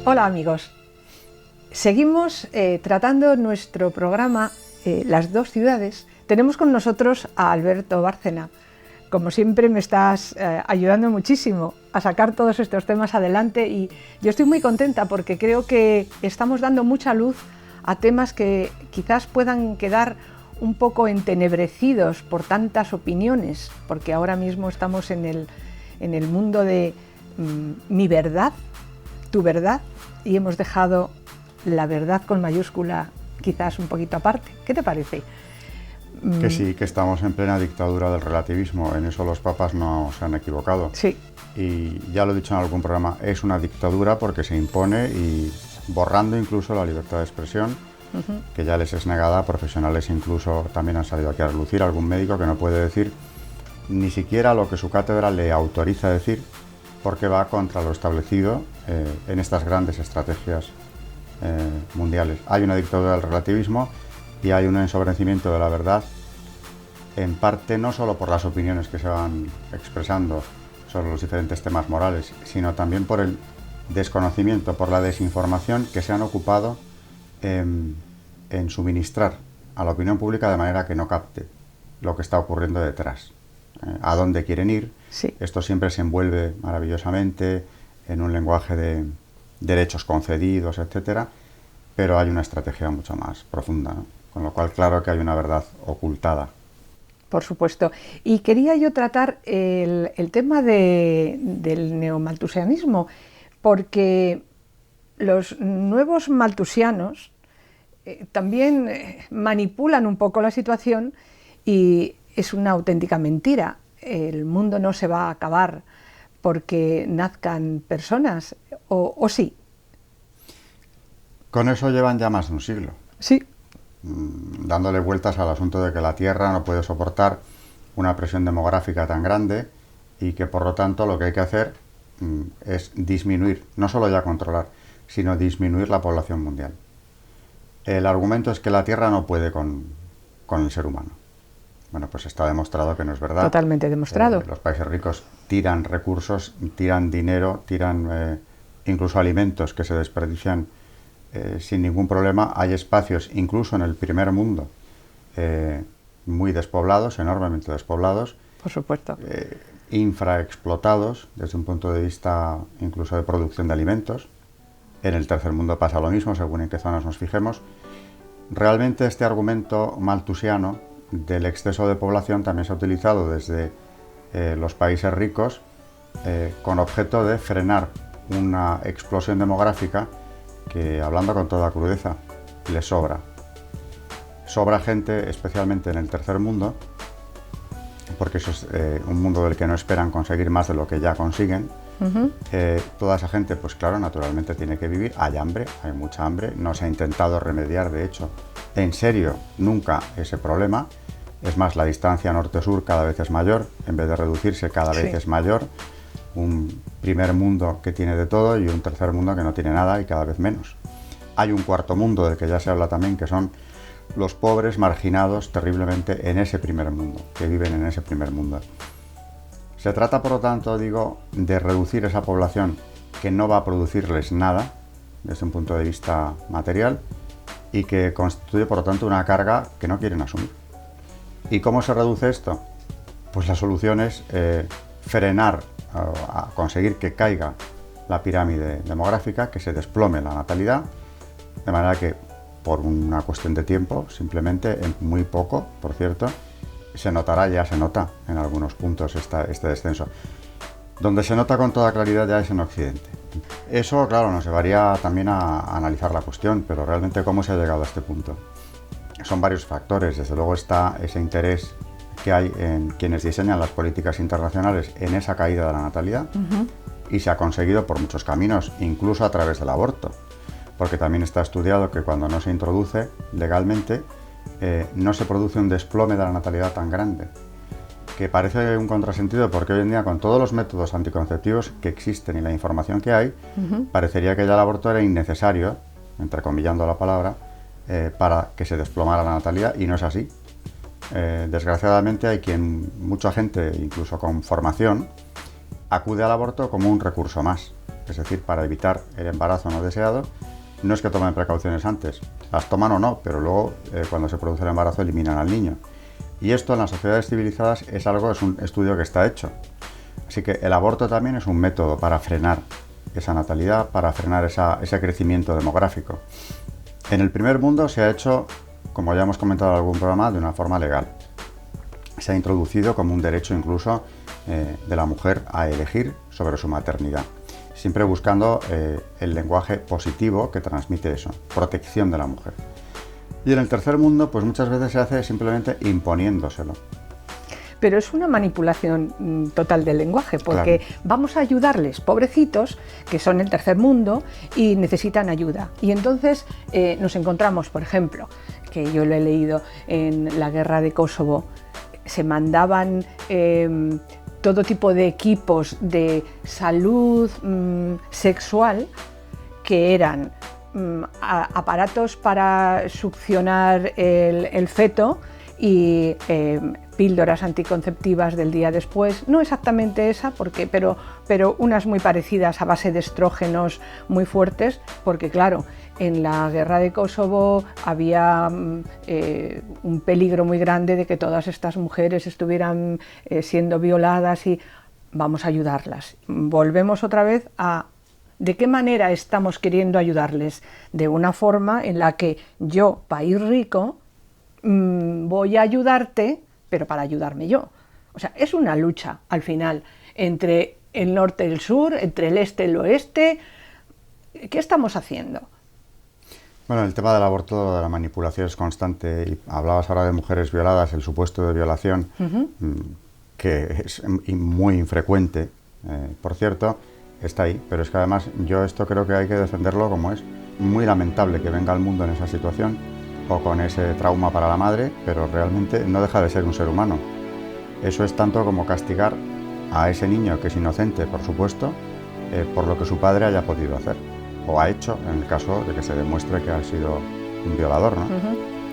Hola amigos, seguimos tratando nuestro programa Las dos ciudades. Tenemos con nosotros a Alberto Bárcena. Como siempre me estás ayudando muchísimo a sacar todos estos temas adelante y yo estoy muy contenta porque creo que estamos dando mucha luz a temas que quizás puedan quedar un poco entenebrecidos por tantas opiniones, porque ahora mismo estamos en el mundo de mi verdad, tu verdad, y hemos dejado la verdad con mayúscula quizás un poquito aparte. ¿Qué te parece? Que sí, que estamos en plena dictadura del relativismo, en eso los papas no se han equivocado. Sí. Y ya lo he dicho en algún programa, es una dictadura porque se impone y borrando incluso la libertad de expresión, que ya les es negada. Profesionales incluso también han salido aquí a relucir, algún médico que no puede decir ni siquiera lo que su cátedra le autoriza a decir, porque va contra lo establecido en estas grandes estrategias mundiales. Hay una dictadura del relativismo y hay un ensobrecimiento de la verdad, en parte no solo por las opiniones que se van expresando sobre los diferentes temas morales, sino también por el desconocimiento, por la desinformación que se han ocupado en suministrar a la opinión pública de manera que no capte lo que está ocurriendo detrás, a dónde quieren ir. Sí. Esto siempre se envuelve maravillosamente en un lenguaje de derechos concedidos, etcétera, pero hay una estrategia mucho más profunda, ¿no? Con lo cual, claro que hay una verdad ocultada. Por supuesto. Y quería yo tratar el tema del neomaltusianismo, porque los nuevos maltusianos también manipulan un poco la situación y es una auténtica mentira. El mundo no se va a acabar porque nazcan personas, o sí. Con eso llevan ya más de un siglo. Sí. Dándole vueltas al asunto de que la Tierra no puede soportar una presión demográfica tan grande y que por lo tanto lo que hay que hacer es disminuir, no solo ya controlar, sino disminuir la población mundial. El argumento es que la Tierra no puede con el ser humano. Bueno, pues está demostrado que no es verdad. Totalmente demostrado. Los países ricos tiran recursos, tiran dinero, tiran incluso alimentos que se desperdician sin ningún problema. Hay espacios, incluso en el primer mundo, muy despoblados, enormemente despoblados. Por supuesto. Infraexplotados desde un punto de vista incluso de producción de alimentos. En el tercer mundo pasa lo mismo, según en qué zonas nos fijemos. Realmente este argumento maltusiano del exceso de población también se ha utilizado desde los países ricos con objeto de frenar una explosión demográfica que, hablando con toda crudeza, les sobra. Sobra gente, especialmente en el tercer mundo, porque eso es un mundo del que no esperan conseguir más de lo que ya consiguen. Toda esa gente, pues claro, naturalmente tiene que vivir. Hay hambre, hay mucha hambre. No se ha intentado remediar, de hecho, en serio, nunca ese problema. Es más, la distancia norte-sur cada vez es mayor, en vez de reducirse cada vez es mayor. Un primer mundo que tiene de todo y un tercer mundo que no tiene nada y cada vez menos. Hay un cuarto mundo del que ya se habla también, que son los pobres marginados terriblemente en ese primer mundo, que viven en ese primer mundo. Se trata, por lo tanto, digo, de reducir esa población que no va a producirles nada desde un punto de vista material y que constituye, por lo tanto, una carga que no quieren asumir. ¿Y cómo se reduce esto? Pues la solución es frenar, a conseguir que caiga la pirámide demográfica, que se desplome la natalidad, de manera que por una cuestión de tiempo, simplemente en muy poco, por cierto, se notará, ya se nota en algunos puntos este descenso. Donde se nota con toda claridad ya es en Occidente. Eso, claro, nos llevaría también a analizar la cuestión, pero realmente cómo se ha llegado a este punto. Son varios factores. Desde luego está ese interés que hay en quienes diseñan las políticas internacionales en esa caída de la natalidad, y se ha conseguido por muchos caminos, incluso a través del aborto, porque también está estudiado que cuando no se introduce legalmente no se produce un desplome de la natalidad tan grande, que parece un contrasentido porque hoy en día, con todos los métodos anticonceptivos que existen y la información que hay, parecería que ya el aborto era innecesario, entrecomillando la palabra, para que se desplomara la natalidad, y no es así. Desgraciadamente hay mucha gente, incluso con formación, acude al aborto como un recurso más. es decir, para evitar el embarazo no deseado, no es que tomen precauciones antes, las toman o no, pero luego cuando se produce el embarazo eliminan al niño. Y esto en las sociedades civilizadas es un estudio que está hecho. Así que el aborto también es un método para frenar esa natalidad, para frenar ese crecimiento demográfico. En el primer mundo se ha hecho, como ya hemos comentado en algún programa, de una forma legal. Se ha introducido como un derecho incluso de la mujer a elegir sobre su maternidad, siempre buscando el lenguaje positivo que transmite eso, protección de la mujer. Y en el tercer mundo, pues muchas veces se hace simplemente imponiéndoselo. Pero es una manipulación total del lenguaje, porque claro, vamos a ayudarles, pobrecitos, que son el tercer mundo y necesitan ayuda. Y entonces nos encontramos, por ejemplo, que yo lo he leído en la guerra de Kosovo, se mandaban todo tipo de equipos de salud sexual que eran aparatos para succionar el feto y píldoras anticonceptivas del día después, no exactamente esa, pero unas muy parecidas a base de estrógenos muy fuertes, porque claro, en la guerra de Kosovo había un peligro muy grande de que todas estas mujeres estuvieran siendo violadas y vamos a ayudarlas. Volvemos otra vez a ¿de qué manera estamos queriendo ayudarles? De una forma en la que yo, país rico, voy a ayudarte, pero para ayudarme yo. O sea, es una lucha al final entre el norte y el sur, entre el este y el oeste. ¿Qué estamos haciendo? Bueno, el tema del aborto, de la manipulación es constante. Y hablabas ahora de mujeres violadas, el supuesto de violación, que es muy infrecuente, por cierto, está ahí. Pero es que además yo esto creo que hay que defenderlo como es. Muy lamentable que venga al mundo en esa situación, o con ese trauma para la madre, pero realmente no deja de ser un ser humano. Eso es tanto como castigar a ese niño, que es inocente, por supuesto, por lo que su padre haya podido hacer, o ha hecho, en el caso de que se demuestre que ha sido un violador, ¿no?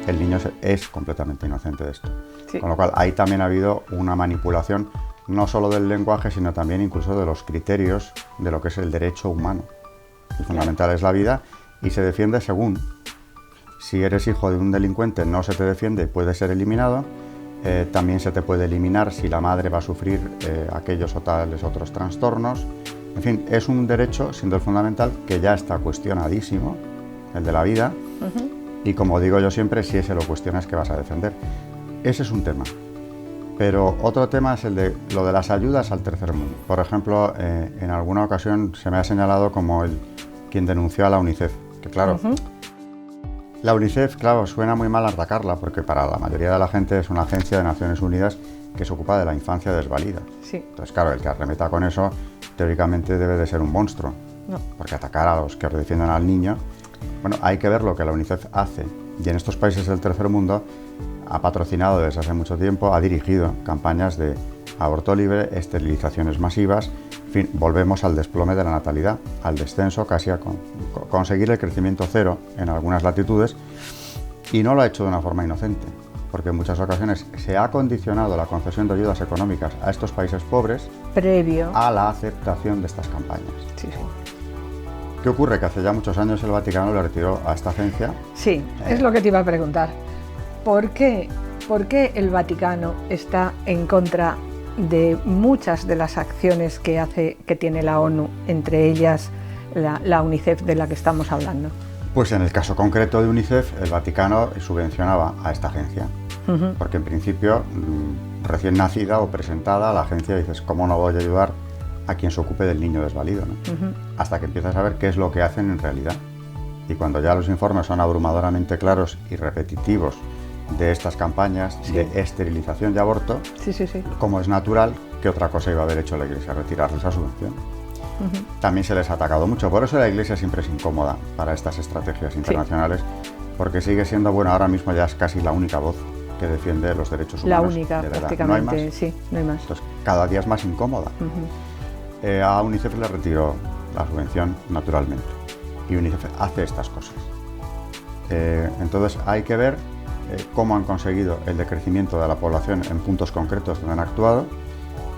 El niño es completamente inocente de esto. Sí. Con lo cual, ahí también ha habido una manipulación, no solo del lenguaje, sino también incluso de los criterios de lo que es el derecho humano. El fundamental es la vida y se defiende según. Si eres hijo de un delincuente no se te defiende y puede ser eliminado. También se te puede eliminar si la madre va a sufrir aquellos o tales otros trastornos. En fin, es un derecho, siendo el fundamental, que ya está cuestionadísimo, el de la vida. Y como digo yo siempre, si ese lo cuestionas, ¿qué vas a defender? Ese es un tema. Pero otro tema es lo de las ayudas al tercer mundo. Por ejemplo, en alguna ocasión se me ha señalado como quien denunció a la UNICEF, que claro... La UNICEF, claro, suena muy mal atacarla, porque para la mayoría de la gente es una agencia de Naciones Unidas que se ocupa de la infancia desvalida. Sí. Entonces, claro, el que arremeta con eso, teóricamente debe de ser un monstruo. No. Porque atacar a los que defienden al niño... Bueno, hay que ver lo que la UNICEF hace. Y en estos países del tercer mundo ha patrocinado desde hace mucho tiempo, ha dirigido campañas de aborto libre, esterilizaciones masivas. En fin, volvemos al desplome de la natalidad, al descenso, casi a conseguir el crecimiento cero en algunas latitudes, y no lo ha hecho de una forma inocente, porque en muchas ocasiones se ha condicionado la concesión de ayudas económicas a estos países pobres previo a la aceptación de estas campañas. Sí, sí. ¿Qué ocurre? Que hace ya muchos años el Vaticano le retiró a esta agencia. Sí, es lo que te iba a preguntar. ¿Por qué el Vaticano está en contra de muchas de las acciones que tiene la ONU, entre ellas la UNICEF de la que estamos hablando? Pues en el caso concreto de UNICEF, el Vaticano subvencionaba a esta agencia, porque en principio, recién nacida o presentada, la agencia dices, ¿cómo no voy a ayudar a quien se ocupe del niño desvalido, ¿no? Hasta que empiezas a ver qué es lo que hacen en realidad. Y cuando ya los informes son abrumadoramente claros y repetitivos de estas campañas de esterilización y aborto, como es natural, ¿qué otra cosa iba a haber hecho la Iglesia? Retirarles esa subvención. También se les ha atacado mucho, por eso la Iglesia siempre es incómoda para estas estrategias internacionales, porque sigue siendo, bueno, ahora mismo ya es casi la única voz que defiende los derechos humanos. La única, prácticamente, no hay más. No hay más. Entonces, cada día es más incómoda. A UNICEF le retiró la subvención naturalmente, y UNICEF hace estas cosas. Entonces hay que ver cómo han conseguido el decrecimiento de la población en puntos concretos donde han actuado,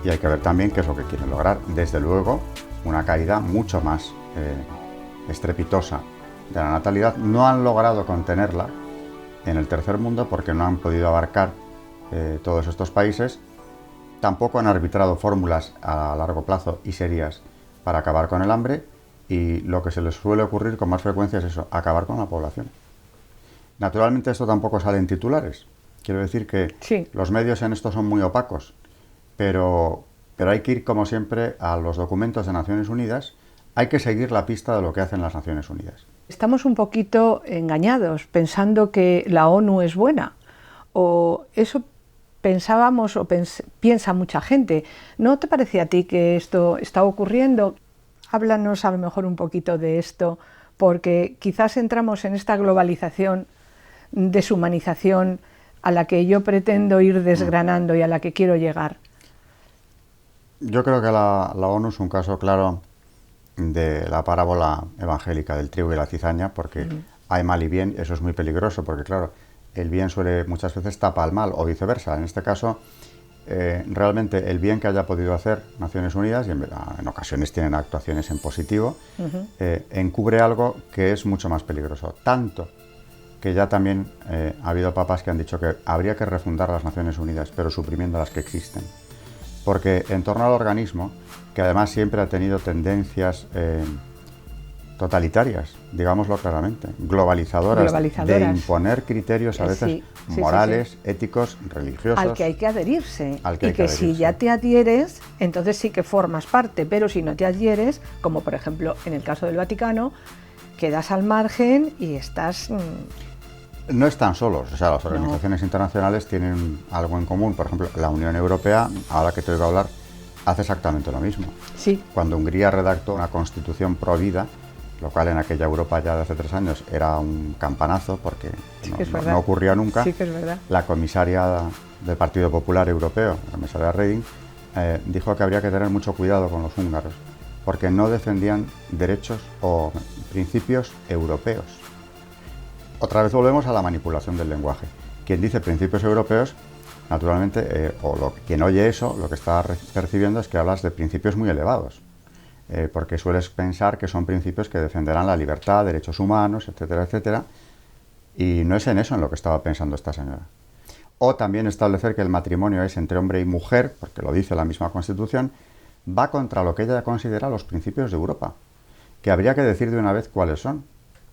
y hay que ver también qué es lo que quieren lograr. Desde luego, una caída mucho más estrepitosa de la natalidad. No han logrado contenerla en el tercer mundo porque no han podido abarcar todos estos países. Tampoco han arbitrado fórmulas a largo plazo y serias para acabar con el hambre, y lo que se les suele ocurrir con más frecuencia es eso, acabar con la población. Naturalmente esto tampoco sale en titulares. Quiero decir que sí, los medios en esto son muy opacos, pero hay que ir, como siempre, a los documentos de Naciones Unidas. Hay que seguir la pista de lo que hacen las Naciones Unidas. Estamos un poquito engañados pensando que la ONU es buena, o eso pensábamos o piensa mucha gente. ¿No te parece a ti que esto está ocurriendo? Háblanos a lo mejor un poquito de esto, porque quizás entramos en esta globalización, deshumanización, a la que yo pretendo ir desgranando y a la que quiero llegar. Yo creo que la ONU es un caso claro de la parábola evangélica del trigo y la cizaña, porque hay mal y bien. Eso es muy peligroso, porque claro, el bien suele muchas veces tapa al mal, o viceversa. En este caso, realmente el bien que haya podido hacer Naciones Unidas, y en ocasiones tienen actuaciones en positivo, encubre algo que es mucho más peligroso. Tanto que ya también ha habido papas que han dicho que habría que refundar las Naciones Unidas, pero suprimiendo las que existen. Porque en torno al organismo, que además siempre ha tenido tendencias totalitarias, digámoslo claramente, globalizadoras, de imponer criterios a veces morales, éticos, religiosos. Al que hay que adherirse. Y que si ya te adhieres, entonces sí que formas parte, pero si no te adhieres, como por ejemplo en el caso del Vaticano, quedas al margen y estás... No están solos, o sea, las organizaciones internacionales tienen algo en común. Por ejemplo, la Unión Europea, ahora que te oigo hablar, hace exactamente lo mismo. Sí. Cuando Hungría redactó una constitución pro vida, lo cual en aquella Europa ya de hace 3 años era un campanazo, porque no ocurría nunca, sí que es verdad. La comisaria del Partido Popular Europeo, la comisaria Reding, dijo que habría que tener mucho cuidado con los húngaros, porque no defendían derechos o principios europeos. Otra vez volvemos a la manipulación del lenguaje. Quien dice principios europeos, naturalmente, quien oye eso, lo que está percibiendo es que hablas de principios muy elevados, porque sueles pensar que son principios que defenderán la libertad, derechos humanos, etcétera, etcétera, y no es en eso en lo que estaba pensando esta señora. O también establecer que el matrimonio es entre hombre y mujer, porque lo dice la misma Constitución, va contra lo que ella considera los principios de Europa, que habría que decir de una vez cuáles son,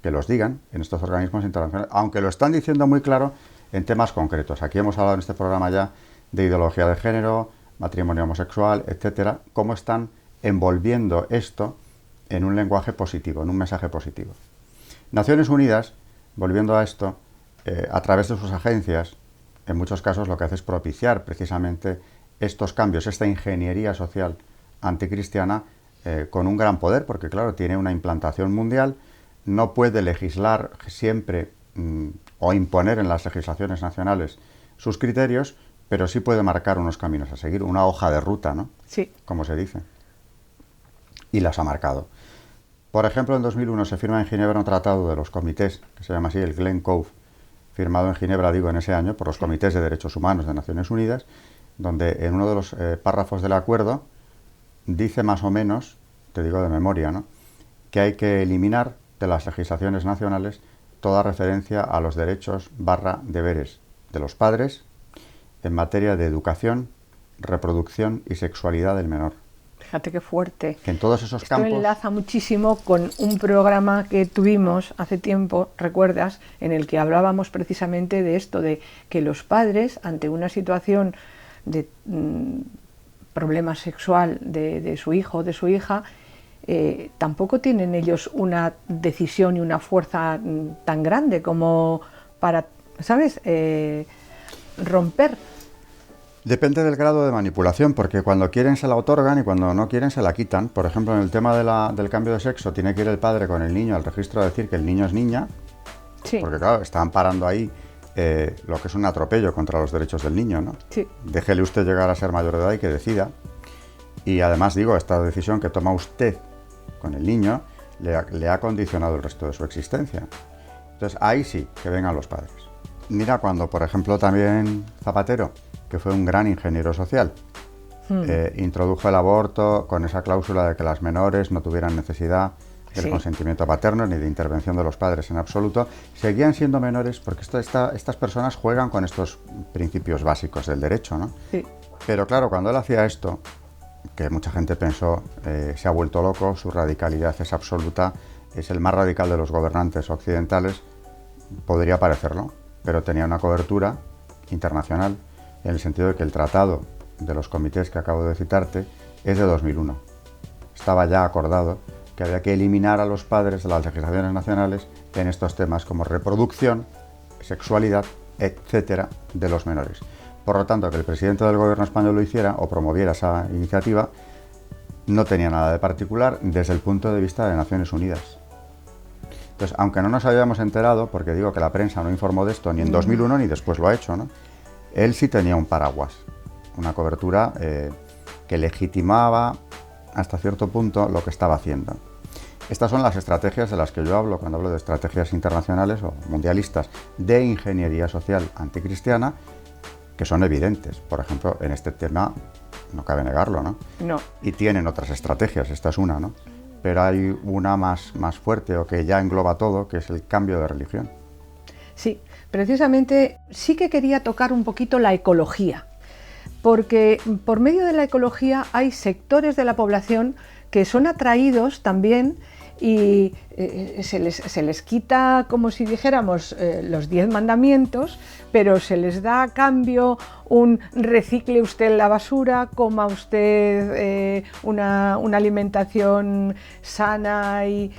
que los digan en estos organismos internacionales, aunque lo están diciendo muy claro en temas concretos. Aquí hemos hablado en este programa ya de ideología de género, matrimonio homosexual, etcétera, cómo están envolviendo esto en un lenguaje positivo, en un mensaje positivo. Naciones Unidas, volviendo a esto, a través de sus agencias, en muchos casos lo que hace es propiciar precisamente estos cambios, esta ingeniería social anticristiana, con un gran poder, porque claro, tiene una implantación mundial. No puede legislar siempre o imponer en las legislaciones nacionales sus criterios, pero sí puede marcar unos caminos a seguir, una hoja de ruta, ¿no? Sí. Como se dice. Y las ha marcado. Por ejemplo, en 2001 se firma en Ginebra un tratado de los comités, que se llama así, el Glen Cove, firmado en Ginebra, digo, en ese año, por los comités de derechos humanos de Naciones Unidas, donde en uno de los párrafos del acuerdo dice más o menos, te digo de memoria, ¿no?, que hay que eliminar de las legislaciones nacionales toda referencia a los derechos / deberes de los padres en materia de educación, reproducción y sexualidad del menor. Fíjate qué fuerte. Que en todos esos campos... Esto enlaza muchísimo con un programa que tuvimos hace tiempo, ¿recuerdas?, en el que hablábamos precisamente de esto, de que los padres, ante una situación de problema sexual de su hijo o de su hija, tampoco tienen ellos una decisión y una fuerza tan grande como para, ¿sabes?, romper. Depende del grado de manipulación, porque cuando quieren se la otorgan y cuando no quieren se la quitan. Por ejemplo, en el tema del cambio de sexo, tiene que ir el padre con el niño al registro a decir que el niño es niña, sí, porque claro, están parando ahí lo que es un atropello contra los derechos del niño, ¿no? Sí. Déjele usted llegar a ser mayor de edad y que decida. Y además, digo, esta decisión que toma usted con el niño le ha condicionado el resto de su existencia. Entonces, ahí sí, que vengan los padres. Mira, cuando, por ejemplo, también Zapatero, que fue un gran ingeniero social, Introdujo el aborto con esa cláusula de que las menores no tuvieran necesidad del consentimiento paterno ni de intervención de los padres en absoluto. Seguían siendo menores porque estas personas juegan con estos principios básicos del derecho, ¿no? Sí. Pero claro, cuando él hacía esto, que mucha gente pensó, se ha vuelto loco, su radicalidad es absoluta, es el más radical de los gobernantes occidentales, podría parecerlo, pero tenía una cobertura internacional en el sentido de que el tratado de los comités que acabo de citarte es de 2001. Estaba ya acordado que había que eliminar a los padres de las legislaciones nacionales en estos temas como reproducción, sexualidad, etcétera, de los menores. Por lo tanto, que el presidente del gobierno español lo hiciera o promoviera esa iniciativa no tenía nada de particular desde el punto de vista de Naciones Unidas. Entonces, aunque no nos habíamos enterado, porque digo que la prensa no informó de esto ni en 2001 ni después lo ha hecho, ¿no? Él sí tenía un paraguas, una cobertura que legitimaba hasta cierto punto lo que estaba haciendo. Estas son las estrategias de las que yo hablo cuando hablo de estrategias internacionales o mundialistas de ingeniería social anticristiana, que son evidentes. Por ejemplo, en este tema no cabe negarlo, ¿no? No. Y tienen otras estrategias, esta es una, ¿no? Pero hay una más fuerte o que ya engloba todo, que es el cambio de religión. Sí, precisamente sí que quería tocar un poquito la ecología, porque por medio de la ecología hay sectores de la población que son atraídos también y se les quita, como si dijéramos, los 10 mandamientos, pero se les da a cambio un recicle usted la basura, coma usted una alimentación sana y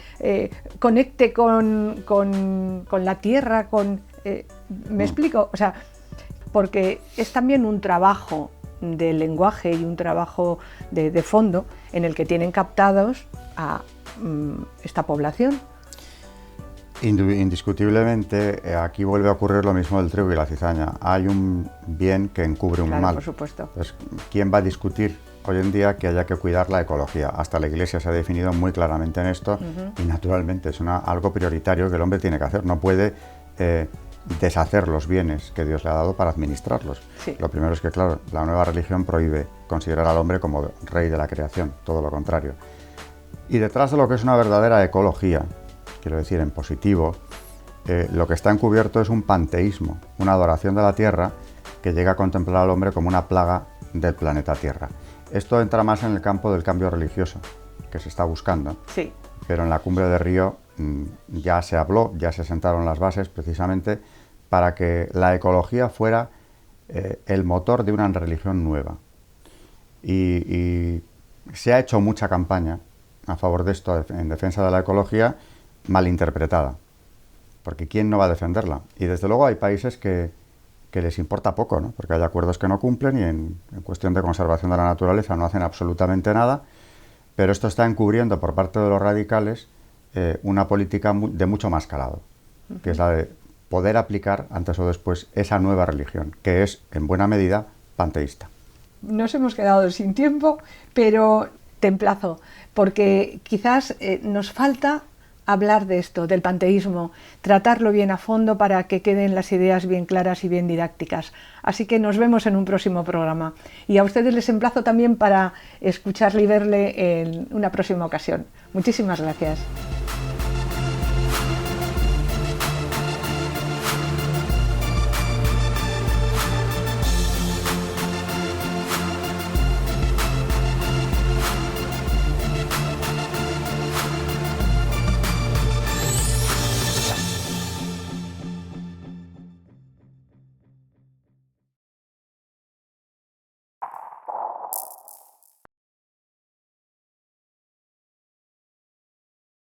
conecte con la tierra, ¿me explico? O sea, porque es también un trabajo de lenguaje y un trabajo de fondo en el que tienen captados a esta población. Indiscutiblemente, aquí vuelve a ocurrir lo mismo del trigo y la cizaña. Hay un bien que encubre un mal. Por supuesto. Entonces, ¿quién va a discutir hoy en día que haya que cuidar la ecología? Hasta la Iglesia se ha definido muy claramente en esto y naturalmente es algo prioritario que el hombre tiene que hacer. No puede deshacer los bienes que Dios le ha dado para administrarlos. Sí. Lo primero es que, claro, la nueva religión prohíbe considerar al hombre como rey de la creación, todo lo contrario. Y detrás de lo que es una verdadera ecología, quiero decir en positivo, lo que está encubierto es un panteísmo, una adoración de la tierra que llega a contemplar al hombre como una plaga del planeta Tierra. Esto entra más en el campo del cambio religioso que se está buscando, sí. Pero en la cumbre de Río ya se habló, ya se sentaron las bases precisamente para que la ecología fuera el motor de una religión nueva. Y se ha hecho mucha campaña a favor de esto, en defensa de la ecología, malinterpretada, porque ¿quién no va a defenderla? Y desde luego hay países que les importa poco, ¿no? Porque hay acuerdos que no cumplen y en cuestión de conservación de la naturaleza no hacen absolutamente nada, pero esto está encubriendo por parte de los radicales una política de mucho más calado, que es la de poder aplicar antes o después esa nueva religión, que es en buena medida panteísta. Nos hemos quedado sin tiempo, pero te emplazo, porque quizás nos falta hablar de esto, del panteísmo, tratarlo bien a fondo para que queden las ideas bien claras y bien didácticas. Así que nos vemos en un próximo programa. Y a ustedes les emplazo también para escucharle y verle en una próxima ocasión. Muchísimas gracias.